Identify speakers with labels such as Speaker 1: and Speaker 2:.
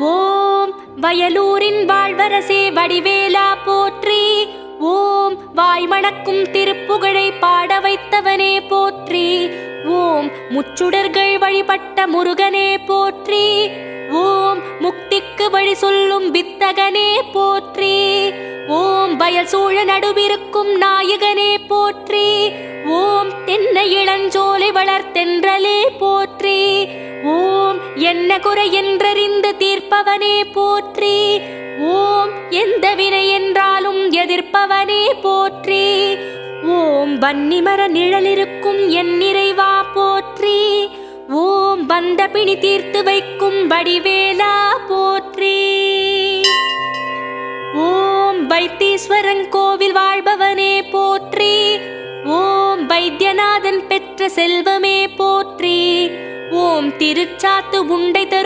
Speaker 1: ஓம் வயலூரின் வாழ்வரசே வடிவேலா போற்றி. ஓம் வாய்மணக்கும் திருப்புகழை பாட வைத்தவனே போற்றி. ஓம் முச்சுடர்கள் வழிபட்ட முருகனே போற்றி. ஓம் முக்திக்கு வழி சொல்லும் வித்தகனே போற்றி. ஓம் வயல் சூழ நடுவிருக்கும் நாயகனே போற்றி. ஓம் தென்னை இளஞ்சோலை வளர்த்தென்றலே போற்றி. ஓம் என்ன குறை என்றறிந்து தீர்ப்பவனே போற்றி. ஓம் எந்த வினை என்றாலும் எதிர்ப்பவனே போற்றி. ஓம் வன்னிமர நிழலிருக்கும் என் நிறைவா போற்றி. ஓம் வந்த பிணி தீர்த்து வைக்கும் வடிவேலா போற்றி. ஓம் வைத்தீஸ்வரன் கோவில் வாழ்பவனே போற்றி. ஓம் வைத்தியநாதன் பெற்ற செல்வமே போற்றி. ஓம் திருச்சாத்து உண்டை தரும்